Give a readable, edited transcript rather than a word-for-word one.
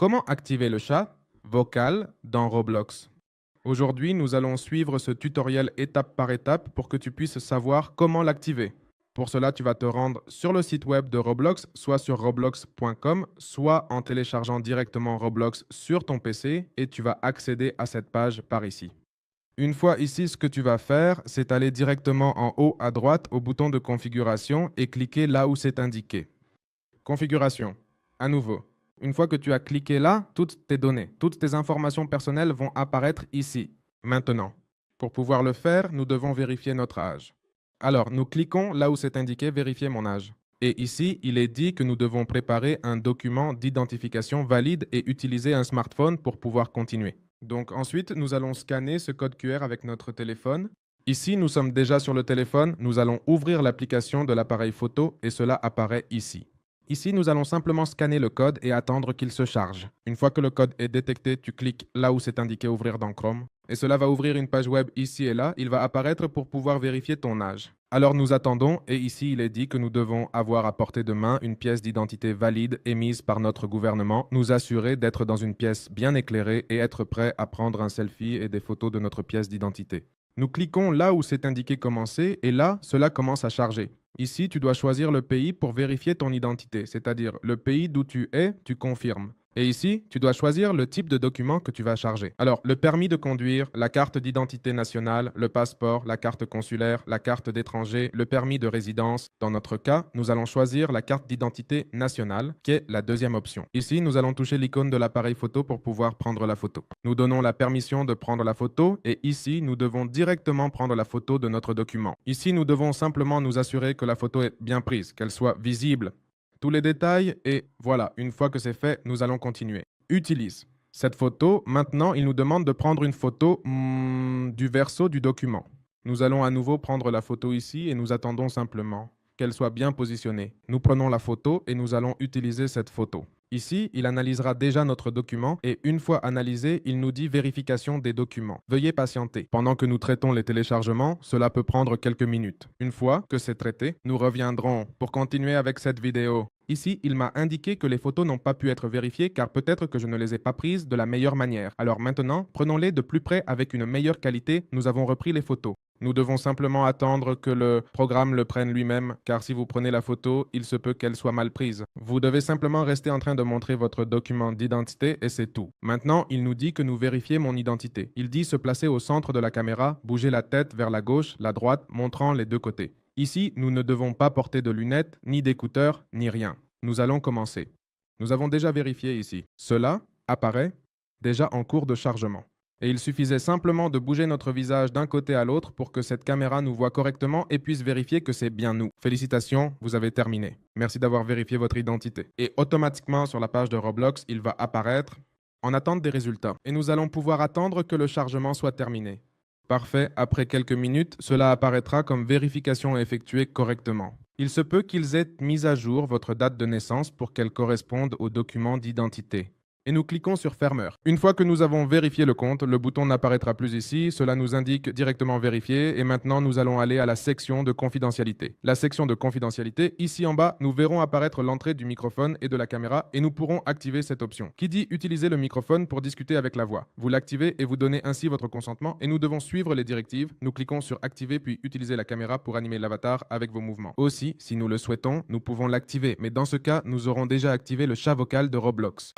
Comment activer le chat vocal dans Roblox? Aujourd'hui, nous allons suivre ce tutoriel étape par étape pour que tu puisses savoir comment l'activer. Pour cela, tu vas te rendre sur le site web de Roblox, soit sur roblox.com, soit en téléchargeant directement Roblox sur ton PC et tu vas accéder à cette page par ici. Une fois ici, ce que tu vas faire, c'est aller directement en haut à droite au bouton de configuration et cliquer là où c'est indiqué. Configuration. À nouveau. Une fois que tu as cliqué là, toutes tes données, toutes tes informations personnelles vont apparaître ici. Maintenant, pour pouvoir le faire, nous devons vérifier notre âge. Alors, nous cliquons là où c'est indiqué vérifier mon âge. Et ici, il est dit que nous devons préparer un document d'identification valide et utiliser un smartphone pour pouvoir continuer. Donc ensuite, nous allons scanner ce code QR avec notre téléphone. Ici, nous sommes déjà sur le téléphone, nous allons ouvrir l'application de l'appareil photo et cela apparaît ici. Ici, nous allons simplement scanner le code et attendre qu'il se charge. Une fois que le code est détecté, tu cliques là où c'est indiqué ouvrir dans Chrome. Et cela va ouvrir une page web ici et là. Il va apparaître pour pouvoir vérifier ton âge. Alors nous attendons et ici il est dit que nous devons avoir à portée de main une pièce d'identité valide émise par notre gouvernement, nous assurer d'être dans une pièce bien éclairée et être prêt à prendre un selfie et des photos de notre pièce d'identité. Nous cliquons là où c'est indiqué commencer et là, cela commence à charger. Ici, tu dois choisir le pays pour vérifier ton identité, c'est-à-dire le pays d'où tu es, tu confirmes. Et ici, tu dois choisir le type de document que tu vas charger. Alors, le permis de conduire, la carte d'identité nationale, le passeport, la carte consulaire, la carte d'étranger, le permis de résidence. Dans notre cas, nous allons choisir la carte d'identité nationale, qui est la deuxième option. Ici, nous allons toucher l'icône de l'appareil photo pour pouvoir prendre la photo. Nous donnons la permission de prendre la photo et ici, nous devons directement prendre la photo de notre document. Ici, nous devons simplement nous assurer que la photo est bien prise, qu'elle soit visible. Tous les détails et voilà, une fois que c'est fait, nous allons continuer. Utilise. Cette photo, maintenant, il nous demande de prendre une photo du verso du document. Nous allons à nouveau prendre la photo ici et nous attendons simplement qu'elle soit bien positionnée. Nous prenons la photo et nous allons utiliser cette photo. Ici, il analysera déjà notre document et une fois analysé, il nous dit vérification des documents. Veuillez patienter. Pendant que nous traitons les téléchargements, cela peut prendre quelques minutes. Une fois que c'est traité, nous reviendrons pour continuer avec cette vidéo. Ici, il m'a indiqué que les photos n'ont pas pu être vérifiées car peut-être que je ne les ai pas prises de la meilleure manière. Alors maintenant, prenons-les de plus près avec une meilleure qualité. Nous avons repris les photos. Nous devons simplement attendre que le programme le prenne lui-même, car si vous prenez la photo, il se peut qu'elle soit mal prise. Vous devez simplement rester en train de montrer votre document d'identité et c'est tout. Maintenant, il nous dit que nous vérifions mon identité. Il dit se placer au centre de la caméra, bouger la tête vers la gauche, la droite, montrant les deux côtés. Ici, nous ne devons pas porter de lunettes, ni d'écouteurs, ni rien. Nous allons commencer. Nous avons déjà vérifié ici. Cela apparaît déjà en cours de chargement. Et il suffisait simplement de bouger notre visage d'un côté à l'autre pour que cette caméra nous voie correctement et puisse vérifier que c'est bien nous. Félicitations, vous avez terminé. Merci d'avoir vérifié votre identité. Et automatiquement sur la page de Roblox, il va apparaître en attente des résultats. Et nous allons pouvoir attendre que le chargement soit terminé. Parfait, après quelques minutes, cela apparaîtra comme vérification effectuée correctement. Il se peut qu'ils aient mis à jour votre date de naissance pour qu'elle corresponde au document d'identité. Et nous cliquons sur Fermeur. Une fois que nous avons vérifié le compte, le bouton n'apparaîtra plus ici, cela nous indique directement vérifier et maintenant nous allons aller à la section de confidentialité. La section de confidentialité, ici en bas, nous verrons apparaître l'entrée du microphone et de la caméra et nous pourrons activer cette option qui dit utiliser le microphone pour discuter avec la voix. Vous l'activez et vous donnez ainsi votre consentement et nous devons suivre les directives. Nous cliquons sur activer puis utiliser la caméra pour animer l'avatar avec vos mouvements. Aussi, si nous le souhaitons, nous pouvons l'activer, mais dans ce cas, nous aurons déjà activé le chat vocal de Roblox.